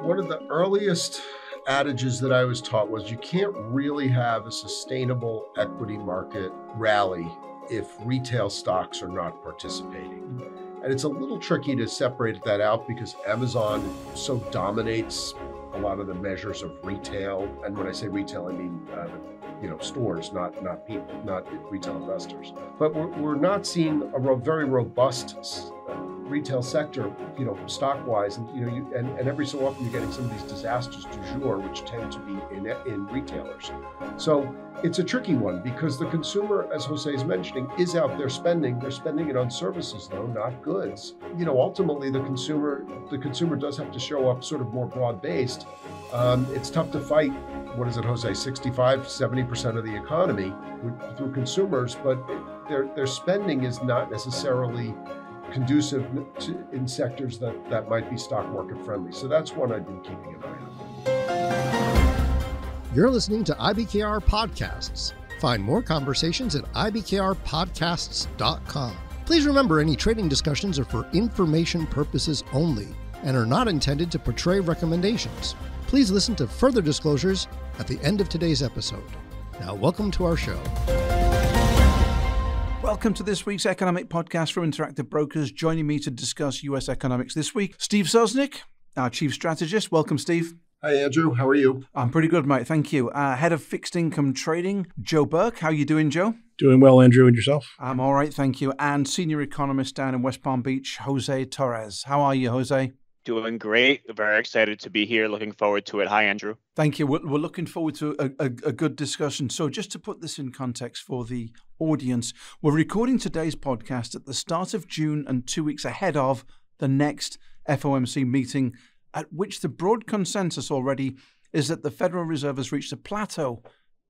One of the earliest adages that I was taught was you can't really have a sustainable equity market rally if retail stocks are not participating. And it's a little tricky to separate that out because Amazon so dominates a lot of the measures of retail. And when I say retail, I mean stores, not people, not retail investors. But we're not seeing a very robust retail sector, stock-wise, and every so often you're getting some of these disasters du jour, which tend to be in retailers. So it's a tricky one because the consumer, as Jose is mentioning, is out there spending. They're spending it on services, though, not goods. Ultimately, the consumer does have to show up sort of more broad-based. It's tough to fight. What is it, Jose? 65, 70% of the economy through consumers, but their spending is not necessarily conducive in sectors that might be stock market friendly. So that's one I've been keeping an eye on. You're listening to IBKR Podcasts. Find more conversations at ibkrpodcasts.com. Please remember any trading discussions are for information purposes only and are not intended to portray recommendations. Please listen to further disclosures at the end of today's episode. Now, welcome to our show. Welcome to this week's Economic Podcast from Interactive Brokers. Joining me to discuss U.S. economics this week, Steve Sosnick, our Chief Strategist. Welcome, Steve. Hi, Andrew. How are you? I'm pretty good, mate. Thank you. Head of Fixed Income Trading, Joe Burke. How are you doing, Joe? Doing well, Andrew, and yourself? I'm all right, thank you. And Senior Economist down in West Palm Beach, Jose Torres. How are you, Jose? Doing great. Very excited to be here. Looking forward to it. Hi, Andrew. Thank you. We're looking forward to a good discussion. So just to put this in context for the audience, we're recording today's podcast at the start of June and 2 weeks ahead of the next FOMC meeting, at which the broad consensus already is that the Federal Reserve has reached a plateau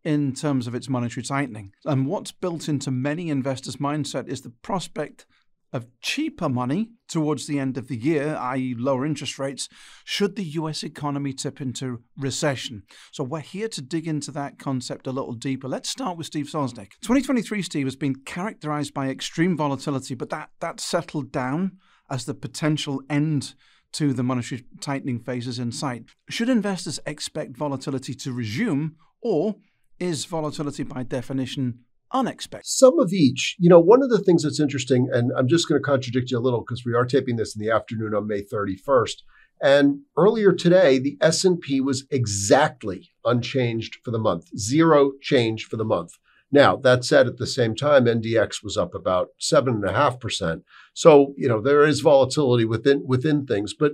in terms of its monetary tightening. And what's built into many investors' mindset is the prospect of cheaper money towards the end of the year, i.e. lower interest rates, should the US economy tip into recession. So we're here to dig into that concept a little deeper. Let's start with Steve Sosnick. 2023, Steve, has been characterized by extreme volatility, but that settled down as the potential end to the monetary tightening phase is in sight. Should investors expect volatility to resume, or is volatility by definition unexpected? Some of each. One of the things that's interesting, and I'm just going to contradict you a little because we are taping this in the afternoon on May 31st. And earlier today, the S&P was exactly unchanged for the month, zero change for the month. Now, that said, at the same time, NDX was up about 7.5%. So, there is volatility within things, but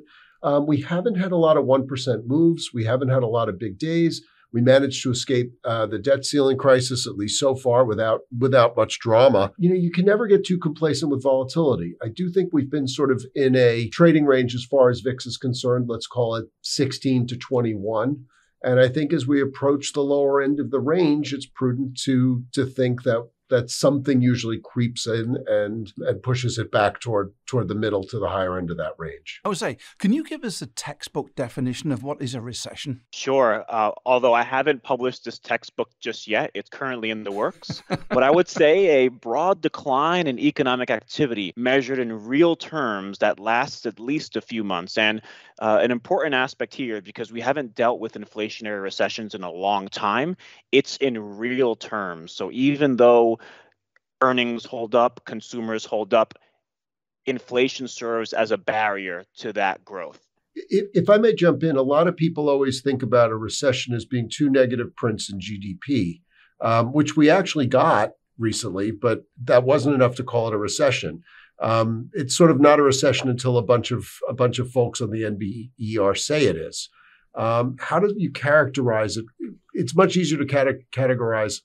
we haven't had a lot of 1% moves. We haven't had a lot of big days. We managed to escape the debt ceiling crisis, at least so far, without much drama. You can never get too complacent with volatility. I do think we've been sort of in a trading range as far as VIX is concerned. Let's call it 16 to 21. And I think as we approach the lower end of the range, it's prudent to think that something usually creeps in and pushes it back toward the middle to the higher end of that range. Jose, can you give us a textbook definition of what is a recession? Sure. Although I haven't published this textbook just yet, it's currently in the works. But I would say a broad decline in economic activity measured in real terms that lasts at least a few months. And an important aspect here, because we haven't dealt with inflationary recessions in a long time, it's in real terms. So even though earnings hold up, consumers hold up, inflation serves as a barrier to that growth. If I may jump in, a lot of people always think about a recession as being two negative prints in GDP, which we actually got recently, but that wasn't enough to call it a recession. It's sort of not a recession until a bunch of folks on the NBER say it is. How do you characterize it? It's much easier to categorize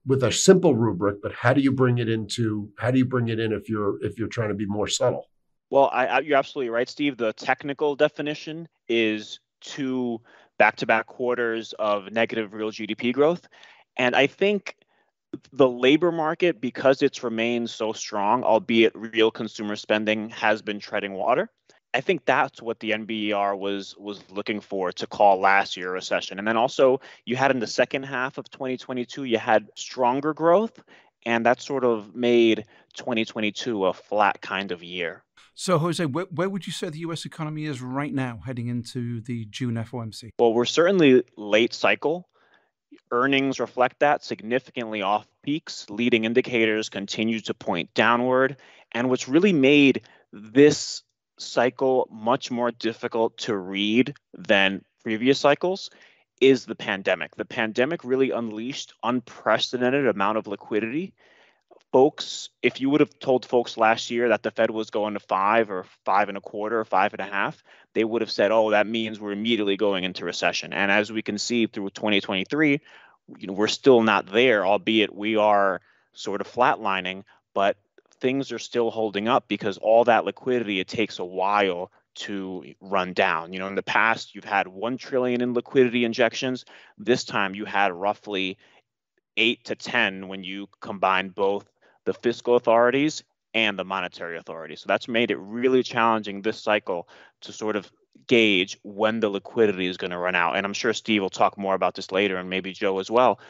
with a simple rubric, but how do you bring it in if you're trying to be more subtle? Well, you're absolutely right, Steve. The technical definition is 2 back-to-back quarters of negative real GDP growth. And I think the labor market, because it's remained so strong, albeit real consumer spending has been treading water, I think that's what the NBER was looking for to call last year a recession. And then also you had in the second half of 2022, you had stronger growth. And that sort of made 2022 a flat kind of year. So, Jose, where would you say the U.S. economy is right now heading into the June FOMC? Well, we're certainly late cycle. Earnings reflect that, significantly off peaks. Leading indicators continue to point downward. And what's really made this cycle much more difficult to read than previous cycles is the pandemic. The pandemic really unleashed unprecedented amount of liquidity. Folks, if you would have told folks last year that the Fed was going to 5 or 5.25 or 5.5, they would have said, oh, that means we're immediately going into recession. And as we can see through 2023, we're still not there, albeit we are sort of flatlining, but things are still holding up because all that liquidity, it takes a while to run down. In the past, you've had 1 trillion in liquidity injections. This time you had roughly 8 to 10 when you combine both the fiscal authorities and the monetary authorities. So that's made it really challenging this cycle to sort of gauge when the liquidity is going to run out. And I'm sure Steve will talk more about this later, and maybe Joe as well.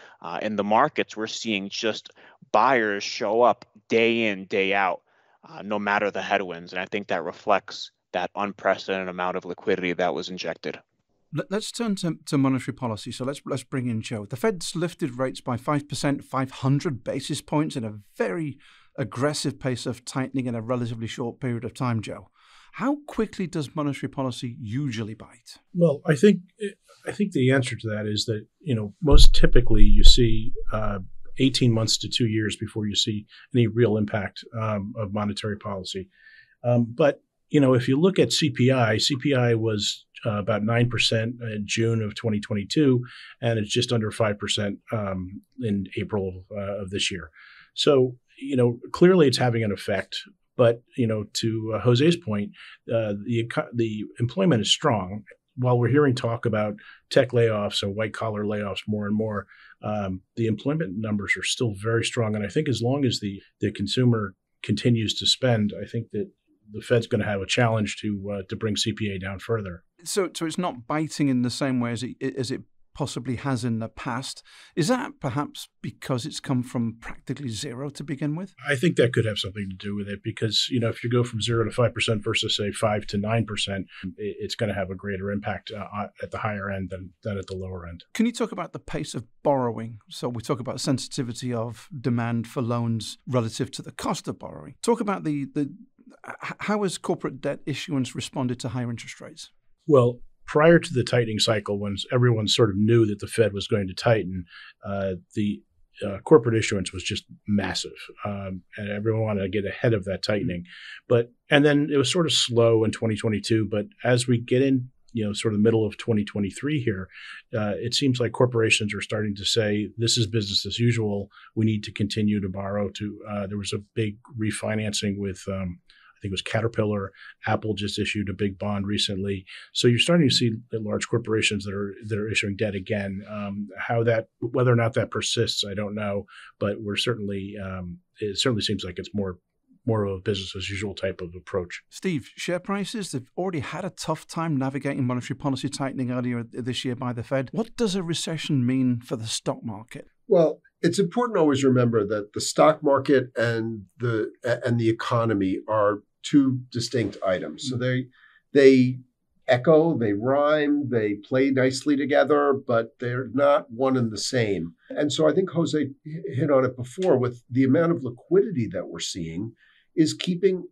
In the markets, we're seeing just buyers show up day in, day out, no matter the headwinds. And I think that reflects that unprecedented amount of liquidity that was injected. Let's turn to monetary policy. So let's bring in Joe. The Fed's lifted rates by 5%, 500 basis points in a very aggressive pace of tightening in a relatively short period of time, Joe. How quickly does monetary policy usually bite? Well, I think the answer to that is that, most typically you see 18 months to 2 years before you see any real impact of monetary policy. But if you look at CPI was about 9% in June of 2022, and it's just under 5% in April of this year. So, clearly it's having an effect. But, to Jose's point, the employment is strong. While we're hearing talk about tech layoffs and white-collar layoffs more and more, the employment numbers are still very strong. And I think as long as the consumer continues to spend, I think that the Fed's going to have a challenge to bring CPI down further. So it's not biting in the same way as it possibly has in the past. Is that perhaps because it's come from practically zero to begin with? I think that could have something to do with it because, if you go from 0 to 5% versus, say, 5 to 9%, it's going to have a greater impact at the higher end than at the lower end. Can you talk about the pace of borrowing? So we talk about sensitivity of demand for loans relative to the cost of borrowing. Talk about how has corporate debt issuance responded to higher interest rates? Well, prior to the tightening cycle, when everyone sort of knew that the Fed was going to tighten, the corporate issuance was just massive, and everyone wanted to get ahead of that tightening. And then it was sort of slow in 2022. But as we get in, sort of the middle of 2023 here, it seems like corporations are starting to say, this is business as usual. We need to continue to borrow. There was a big refinancing with I think it was Caterpillar. Apple just issued a big bond recently. So you're starting to see the large corporations that are issuing debt again. Whether or not that persists, I don't know. But we're certainly it certainly seems like it's more of a business as usual type of approach. Steve, share prices, they've already had a tough time navigating monetary policy tightening earlier this year by the Fed. What does a recession mean for the stock market? Well, it's important to always remember that the stock market and the economy are two distinct items. So they echo, they rhyme, they play nicely together, but they're not one and the same. And so I think Jose hit on it before with the amount of liquidity that we're seeing is keeping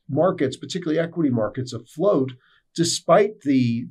markets, particularly equity markets, afloat, despite the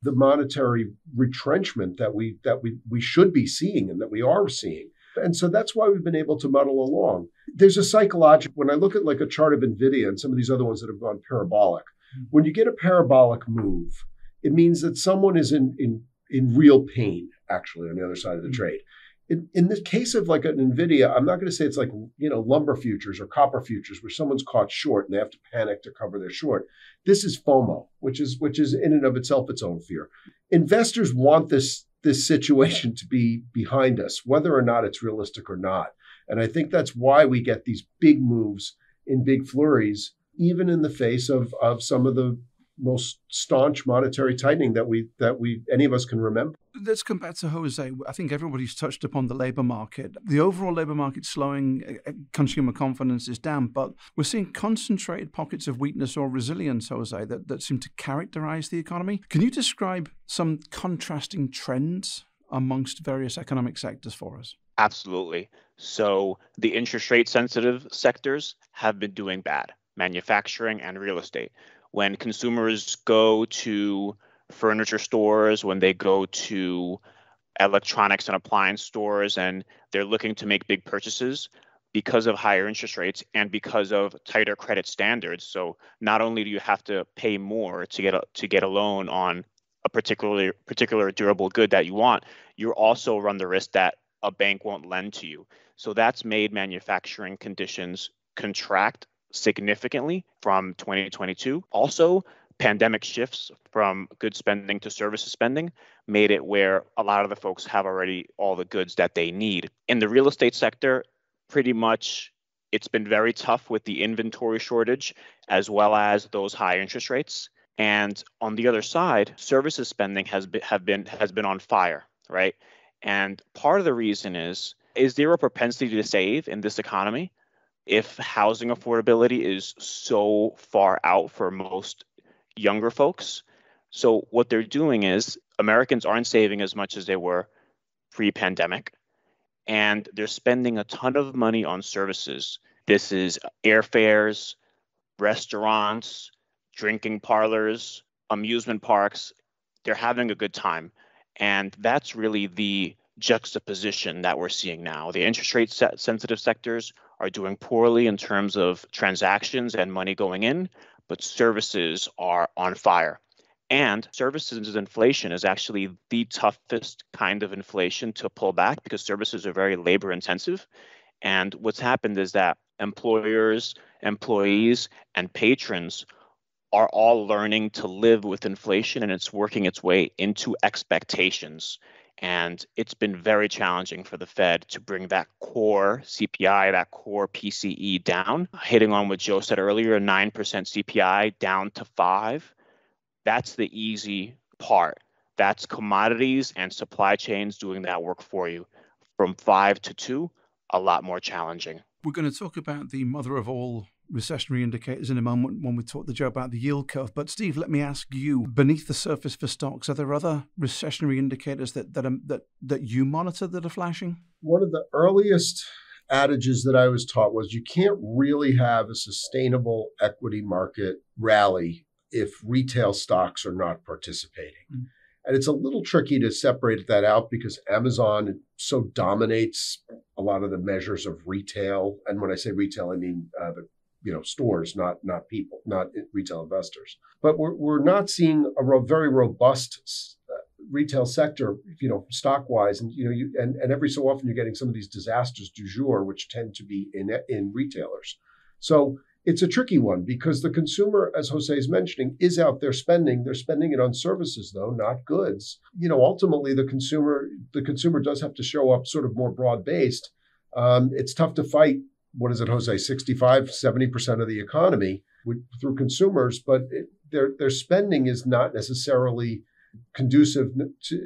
monetary retrenchment that we should be seeing and that we are seeing. And so that's why we've been able to muddle along. There's a psychological, when I look at like a chart of NVIDIA and some of these other ones that have gone parabolic, when you get a parabolic move, it means that someone is in real pain, actually, on the other side of the trade. In the case of like an NVIDIA, I'm not going to say it's like, lumber futures or copper futures where someone's caught short and they have to panic to cover their short. This is FOMO, which is in and of itself its own fear. Investors want this situation to be behind us, whether or not it's realistic or not. And I think that's why we get these big moves in big flurries, even in the face of some of the most staunch monetary tightening that we any of us can remember. Let's come back to Jose. I think everybody's touched upon the labor market. The overall labor market slowing, consumer confidence is down, but we're seeing concentrated pockets of weakness or resilience, Jose, that seem to characterize the economy. Can you describe some contrasting trends amongst various economic sectors for us? Absolutely. So the interest rate sensitive sectors have been doing bad, manufacturing and real estate. When consumers go to furniture stores, when they go to electronics and appliance stores, and they're looking to make big purchases because of higher interest rates and because of tighter credit standards. So not only do you have to pay more to get a loan on a particular durable good that you want, you also run the risk that a bank won't lend to you. So that's made manufacturing conditions contract significantly from 2022. Also, pandemic shifts from goods spending to services spending made it where a lot of the folks have already all the goods that they need. In the real estate sector, pretty much it's been very tough with the inventory shortage as well as those high interest rates. And on the other side, services spending has been on fire, right? And part of the reason is there a propensity to save in this economy if housing affordability is so far out for most younger folks? So what they're doing is Americans aren't saving as much as they were pre-pandemic, and they're spending a ton of money on services. This is airfares, restaurants, drinking parlors, amusement parks. They're having a good time. And that's really the juxtaposition that we're seeing now. The interest rate sensitive sectors are doing poorly in terms of transactions and money going in, but services are on fire. And services inflation is actually the toughest kind of inflation to pull back because services are very labor intensive. And what's happened is that employers, employees, and patrons are all learning to live with inflation, and it's working its way into expectations. And it's been very challenging for the Fed to bring that core CPI, that core PCE down. Hitting on what Joe said earlier, 9% CPI down to 5%. That's the easy part. That's commodities and supply chains doing that work for you. From 5 to 2, a lot more challenging. We're going to talk about the mother of all recessionary indicators in a moment when we talk to Joe about the yield curve. But Steve, let me ask you, beneath the surface for stocks, are there other recessionary indicators that you monitor that are flashing? One of the earliest adages that I was taught was you can't really have a sustainable equity market rally if retail stocks are not participating. Mm-hmm. And it's a little tricky to separate that out because Amazon so dominates a lot of the measures of retail. And when I say retail, I mean the stores, not people, not retail investors. But we're not seeing a very robust retail sector, stock-wise, and and every so often you're getting some of these disasters du jour, which tend to be in retailers. So it's a tricky one because the consumer, as Jose is mentioning, is out there spending. They're spending it on services, though, not goods. Ultimately, the consumer does have to show up sort of more broad-based. It's tough to fight. What is it, Jose? 65-70% of the economy through consumers, but their spending is not necessarily conducive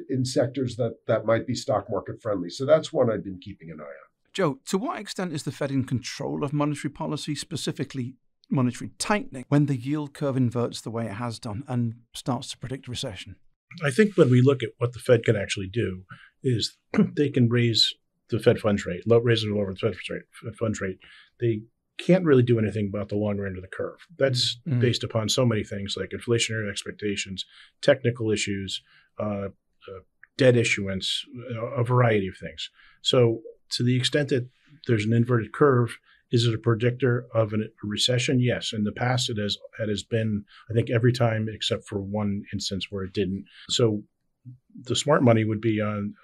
in sectors that might be stock market friendly. So that's one I've been keeping an eye on. Joe, to what extent is the Fed in control of monetary policy, specifically monetary tightening, when the yield curve inverts the way it has done and starts to predict recession? I think when we look at what the Fed can actually do is they can raise the Fed funds rate, raise or lower the Fed funds rate. They can't really do anything about the longer end of the curve. That's based upon so many things like inflationary expectations, technical issues, debt issuance, a variety of things. So to the extent that there's an inverted curve, is it a predictor of a recession? Yes. In the past, it has been, I think, every time except for one instance where it didn't. So the smart money would be on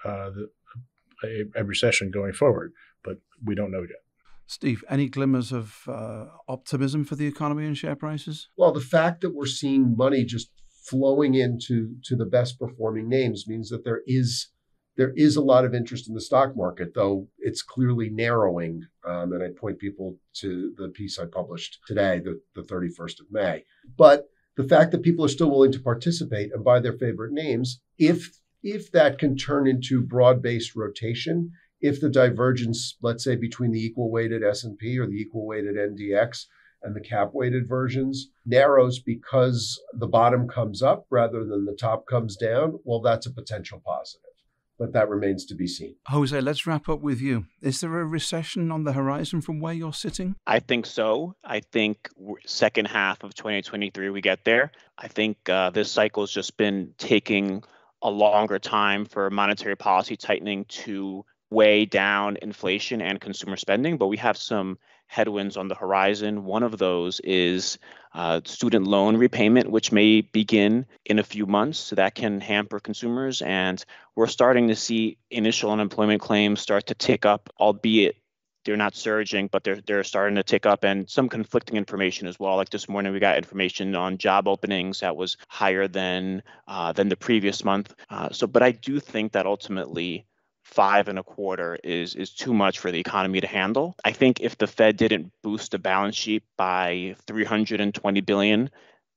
a recession going forward, but we don't know yet. Steve, any glimmers of optimism for the economy and share prices? Well, the fact that we're seeing money just flowing into the best performing names means that there is a lot of interest in the stock market, though it's clearly narrowing. And I point people to the piece I published today, the 31st of May. But the fact that people are still willing to participate and buy their favorite names, if that can turn into broad-based rotation, if the divergence, let's say, between the equal-weighted S&P or the equal-weighted NDX and the cap-weighted versions narrows because the bottom comes up rather than the top comes down, well, that's a potential positive. But that remains to be seen. Jose, let's wrap up with you. Is there a recession on the horizon from where you're sitting? I think so. I think second half of 2023, we get there. I think this cycle has just been taking a longer time for monetary policy tightening to weigh down inflation and consumer spending, but we have some headwinds on the horizon. One of those is student loan repayment, which may begin in a few months. So that can hamper consumers. And we're starting to see initial unemployment claims start to tick up, albeit they're not surging, but they're starting to tick up, and some conflicting information as well. Like this morning, we got information on job openings that was higher than the previous month. But I do think that ultimately 5.25 is too much for the economy to handle. I think if the Fed didn't boost the balance sheet by $320 billion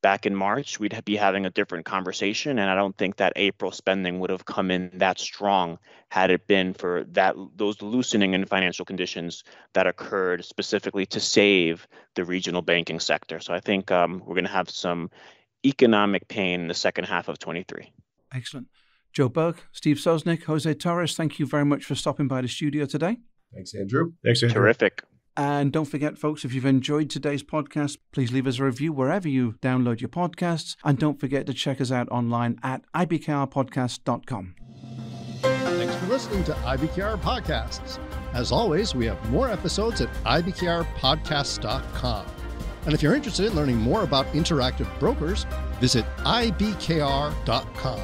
back in March, we'd be having a different conversation. And I don't think that April spending would have come in that strong had it been for those loosening in financial conditions that occurred specifically to save the regional banking sector. So I think we're going to have some economic pain in the second half of 23. Excellent. Joe Berg, Steve Sosnick, Jose Torres, thank you very much for stopping by the studio today. Thanks, Andrew. Thanks, Andrew. Terrific. And don't forget, folks, if you've enjoyed today's podcast, please leave us a review wherever you download your podcasts. And don't forget to check us out online at IBKRpodcast.com. Thanks for listening to IBKR Podcasts. As always, we have more episodes at IBKRpodcasts.com. And if you're interested in learning more about interactive brokers, visit IBKR.com.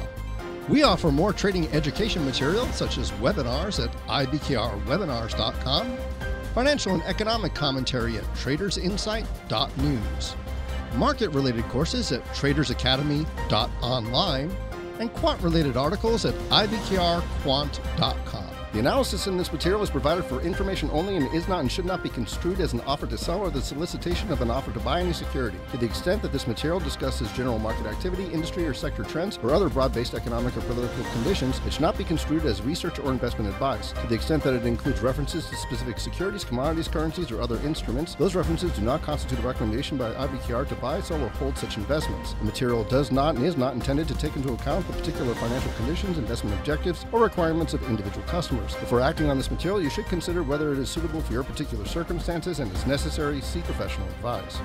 We offer more trading education materials such as webinars at IBKRwebinars.com, financial and economic commentary at tradersinsight.news, market-related courses at tradersacademy.online, and quant-related articles at IBKRquant.com. The analysis in this material is provided for information only and is not and should not be construed as an offer to sell or the solicitation of an offer to buy any security. To the extent that this material discusses general market activity, industry or sector trends, or other broad-based economic or political conditions, it should not be construed as research or investment advice. To the extent that it includes references to specific securities, commodities, currencies, or other instruments, those references do not constitute a recommendation by IBKR to buy, sell, or hold such investments. The material does not and is not intended to take into account the particular financial conditions, investment objectives, or requirements of individual customers. Before acting on this material, you should consider whether it is suitable for your particular circumstances and, as necessary, seek professional advice.